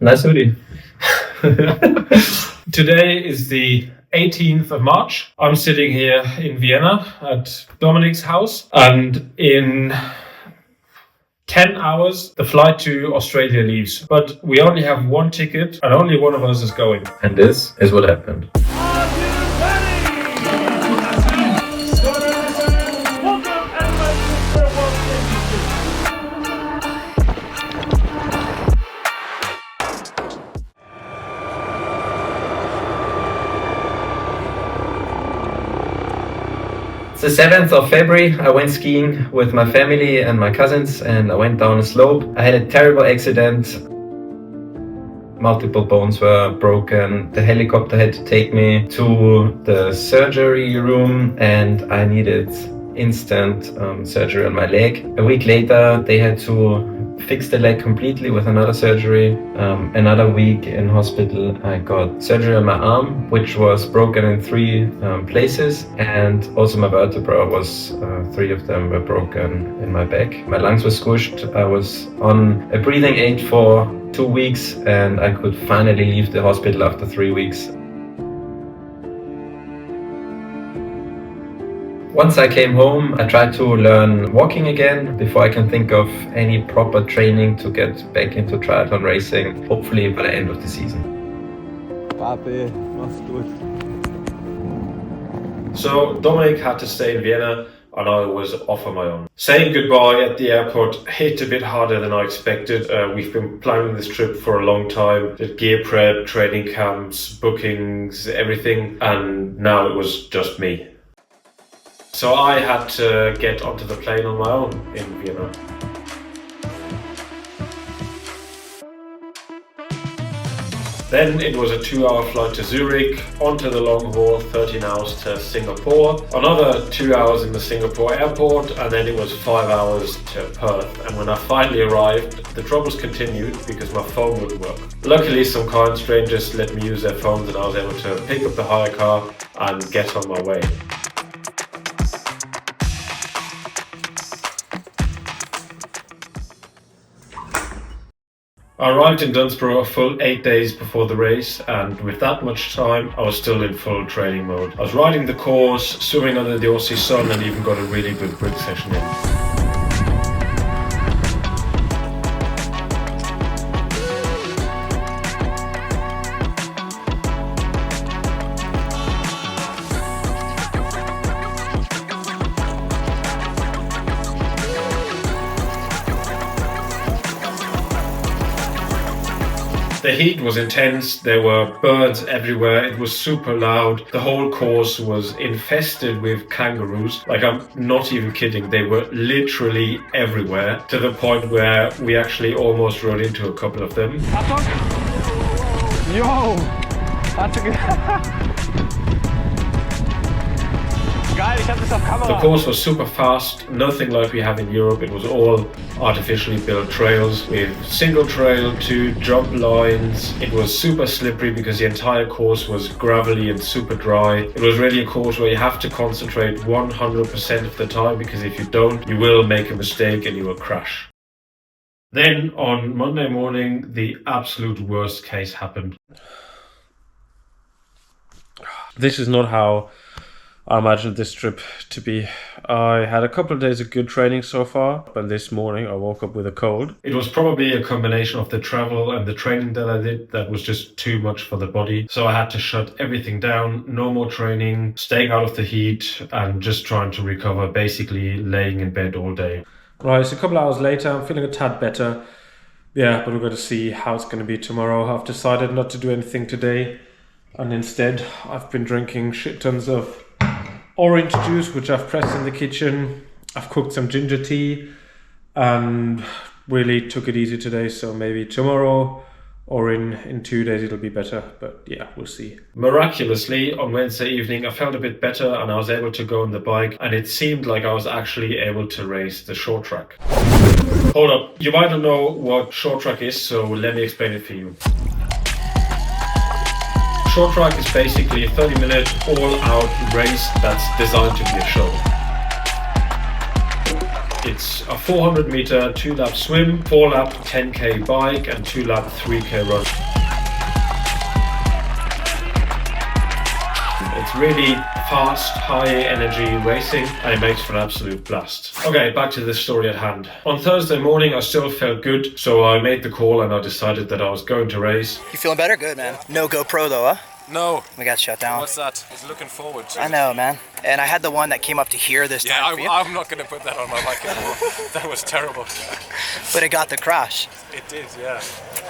Nice hoodie. Today is the 18th of March. I'm sitting here in Vienna at Dominik's house, and in 10 hours the flight to Australia leaves. But we only have one ticket and only one of us is going. And this is what happened. It's the 7th of February. I went skiing with my family and my cousins, and I went down a slope. I had a terrible accident. Multiple bones were broken. The helicopter had to take me to the surgery room, and I needed instant surgery on my leg. A week later, they had to fix the leg completely with another surgery. Another week in hospital, I got surgery on my arm, which was broken in 3 places, and also my vertebra was 3 of them were broken in my back. My lungs were squished. I was on a breathing aid for 2 weeks, and I could finally leave the hospital after 3 weeks. Once I came home, I tried to learn walking again before I can think of any proper training to get back into triathlon racing, hopefully by the end of the season. Papi, mach's gut. So Dominik had to stay in Vienna and I was off on my own. Saying goodbye at the airport hit a bit harder than I expected. We've been planning this trip for a long time. Did gear prep, training camps, bookings, everything, and now it was just me. So I had to get onto the plane on my own in Vienna. Then it was a 2-hour flight to Zurich, onto the long haul, 13 hours to Singapore, another 2 hours in the Singapore airport, and then it was 5 hours to Perth. And when I finally arrived, the troubles continued because my phone wouldn't work. Luckily, some kind strangers let me use their phones and I was able to pick up the hire car and get on my way. I arrived in Dunsborough a full 8 days before the race, and with that much time I was still in full training mode. I was riding the course, swimming under the Aussie sun, and even got a really good brick session in. The heat was intense, there were birds everywhere, it was super loud. The whole course was infested with kangaroos. Like, I'm not even kidding, they were literally everywhere, to the point where we actually almost rode into a couple of them. Yo! Hast du Geil, ich hab das auf Kamera. The course was super fast, nothing like we have in Europe. It was all artificially built trails with single trail, 2 jump lines. It was super slippery because the entire course was gravelly and super dry. It was really a course where you have to concentrate 100% of the time, because if you don't, you will make a mistake and you will crash. Then on Monday morning, the absolute worst case happened. This is not how I imagined this trip to be. I had a couple of days of good training so far, but this morning I woke up with a cold. It was probably a combination of the travel and the training that I did that was just too much for the body. So I had to shut everything down, no more training, staying out of the heat and just trying to recover, basically laying in bed all day. Right, so a couple of hours later, I'm feeling a tad better. Yeah, but we're going to see how it's going to be tomorrow. I've decided not to do anything today, and instead I've been drinking shit tons of orange juice, which I've pressed in the kitchen. I've cooked some ginger tea and really took it easy today, so maybe tomorrow or in 2 days it'll be better, but yeah, we'll see. Miraculously, on Wednesday evening I felt a bit better and I was able to go on the bike, and it seemed like I was actually able to race the short track. Hold up, you might not know what short track is, so let me explain it for you. Short track is basically a 30-minute all-out race that's designed to be a show. It's a 400 meter 2-lap swim, 4-lap 10k bike and 2-lap 3k run. It's really fast, high energy racing and it makes for an absolute blast. Okay, back to the story at hand. On Thursday morning I still felt good, so I made the call and I decided that I was going to race. You feeling better? Good, man. No GoPro though, huh? No. We got shut down. What's that? He's looking forward to it. I know, man. And I had the one that came up to here this time for you. I'm not going to put that on my bike anymore. That was terrible. But it got the crash. It did, yeah.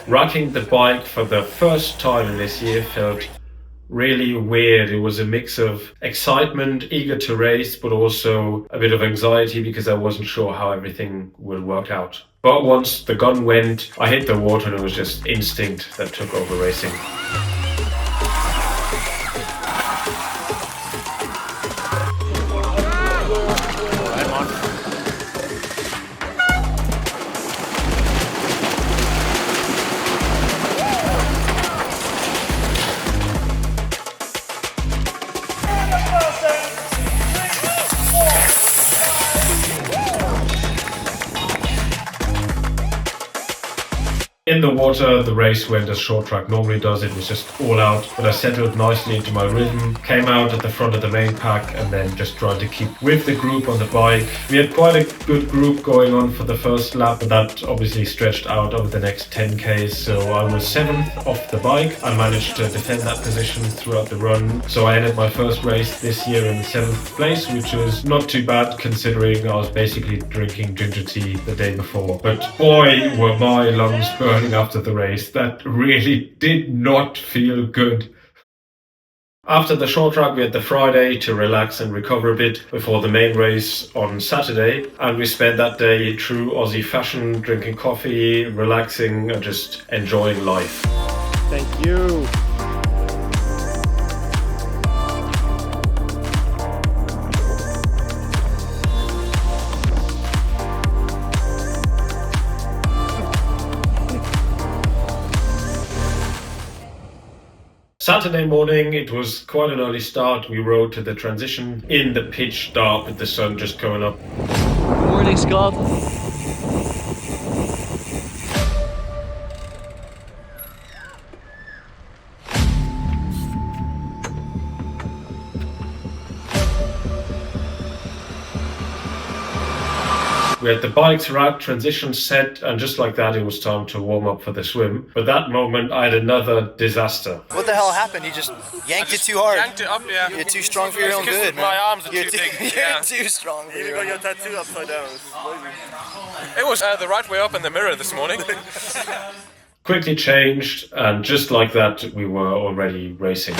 Riding the bike for the first time in this year felt really weird. It was a mix of excitement, eager to race, but also a bit of anxiety because I wasn't sure how everything would work out. But once the gun went, I hit the water and it was just instinct that took over racing. In the water, the race went as short track normally does. It was just all out, but I settled nicely into my rhythm, came out at the front of the main pack and then just tried to keep with the group on the bike. We had quite a good group going on for the first lap, but that obviously stretched out over the next 10Ks. So I was 7th off the bike. I managed to defend that position throughout the run. So I ended my first race this year in 7th place, which was not too bad considering I was basically drinking ginger tea the day before. But boy, were my lungs burning after the race. That really did not feel good. After the short track we had the Friday to relax and recover a bit before the main race on Saturday, and we spent that day in true Aussie fashion, drinking coffee, relaxing and just enjoying life. Thank you. Saturday morning, it was quite an early start. We rode to the transition in the pitch dark with the sun just going up. Good morning, Scott. We had the bikes racked, transition set, and just like that, it was time to warm up for the swim. But that moment, I had another disaster. What the hell happened? You just yanked it too hard. Yanked it up, yeah. You're too strong for your own good, man. My arms are You're too big. You're Yeah. too strong for your own good. tattoo upside down. It was the right way up in the mirror this morning. Quickly changed, and just like that, we were already racing.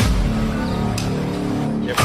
Yep.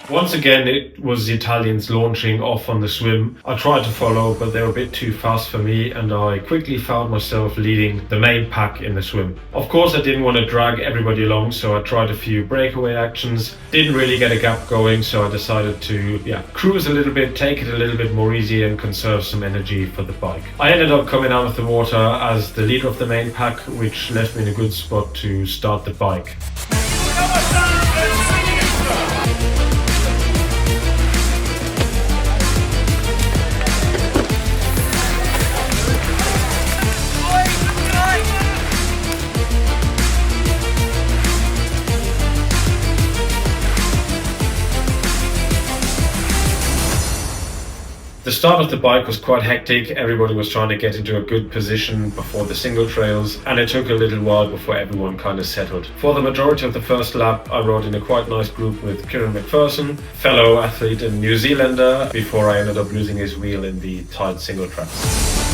Once again, it was the Italians launching off on the swim. I tried to follow, but they were a bit too fast for me, and I quickly found myself leading the main pack in the swim. Of course, I didn't want to drag everybody along, so I tried a few breakaway actions. Didn't really get a gap going, so I decided to cruise a little bit, take it a little bit more easy and conserve some energy for the bike. I ended up coming out of the water as the leader of the main pack, which left me in a good spot to start the bike. The start of the bike was quite hectic. Everybody was trying to get into a good position before the single trails, and it took a little while before everyone kind of settled. For the majority of the first lap, I rode in a quite nice group with Kieran McPherson, fellow athlete and New Zealander, before I ended up losing his wheel in the tight single tracks.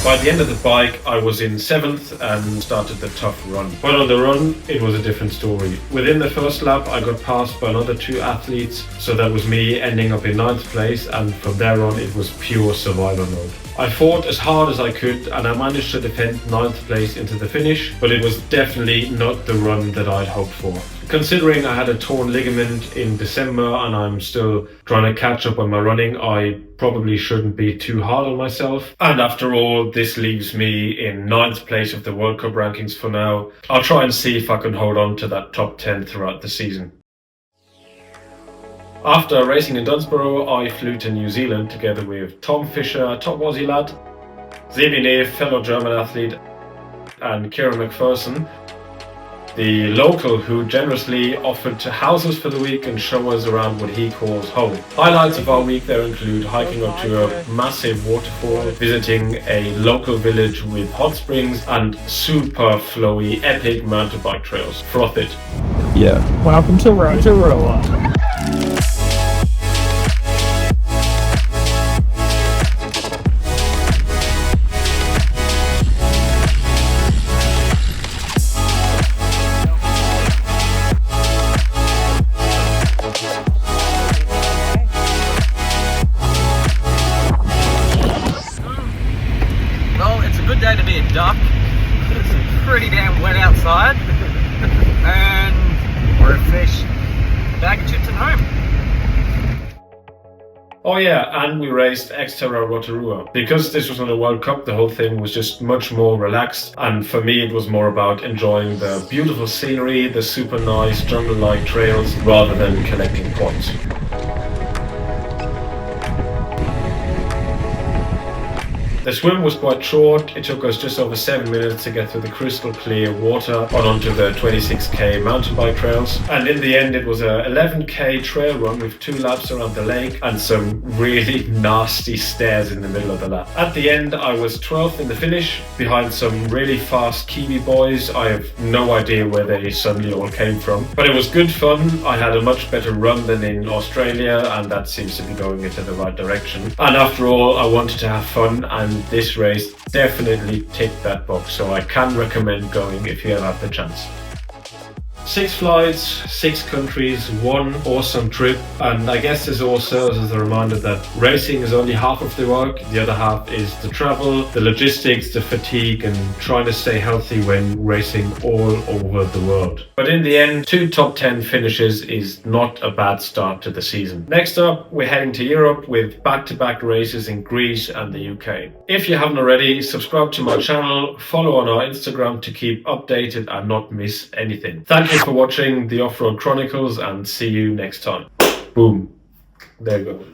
By By the end of the bike, I was in 7th and started the tough run. But on the run, it was a different story. Within the first lap, I got passed by another 2 athletes, so that was me ending up in 9th place, and from there on it was pure survival mode. I fought as hard as I could and I managed to defend 9th place into the finish, but it was definitely not the run that I'd hoped for. Considering I had a torn ligament in December and I'm still trying to catch up on my running, I probably shouldn't be too hard on myself. And after all, this leaves me in 9th place of the World Cup rankings for now. I'll try and see if I can hold on to that top 10 throughout the season. After racing in Dunsborough, I flew to New Zealand together with Tom Fisher, top Aussie lad, Sebi Neef, fellow German athlete, and Kieran McPherson, the local who generously offered to house us for the week and show us around what he calls home. Highlights of our week there include hiking up to a massive waterfall, visiting a local village with hot springs, and super flowy, epic mountain bike trails. Froth it. Yeah. Welcome to Rotorua. Well, it's a good day to be a duck. It's pretty damn wet outside. And we're a fish. Bag of chips at home. Oh yeah, and we raced XTERRA Rotorua. Because this was on a World Cup, the whole thing was just much more relaxed, and for me it was more about enjoying the beautiful scenery, the super nice jungle-like trails, rather than collecting points. The swim was quite short. It took us just over 7 minutes to get through the crystal clear water on onto the 26k mountain bike trails. And in the end, it was a 11k trail run with 2 laps around the lake and some really nasty stairs in the middle of the lap. At the end, I was 12th in the finish, behind some really fast Kiwi boys. I have no idea where they suddenly all came from. But it was good fun. I had a much better run than in Australia, and that seems to be going into the right direction. And after all, I wanted to have fun, and this race definitely ticked that box, so I can recommend going if you ever have the chance. 6 flights, 6 countries, 1 awesome trip, and I guess this all serves as a reminder that racing is only half of the work. The other half is the travel, the logistics, the fatigue, and trying to stay healthy when racing all over the world. But in the end, 2 top 10 finishes is not a bad start to the season. Next up, we're heading to Europe with back-to-back races in Greece and the UK. If you haven't already, subscribe to my channel, follow on our Instagram to keep updated and not miss anything. Thank you for watching the Off-Road Chronicles, and see you next time. Boom. There you go.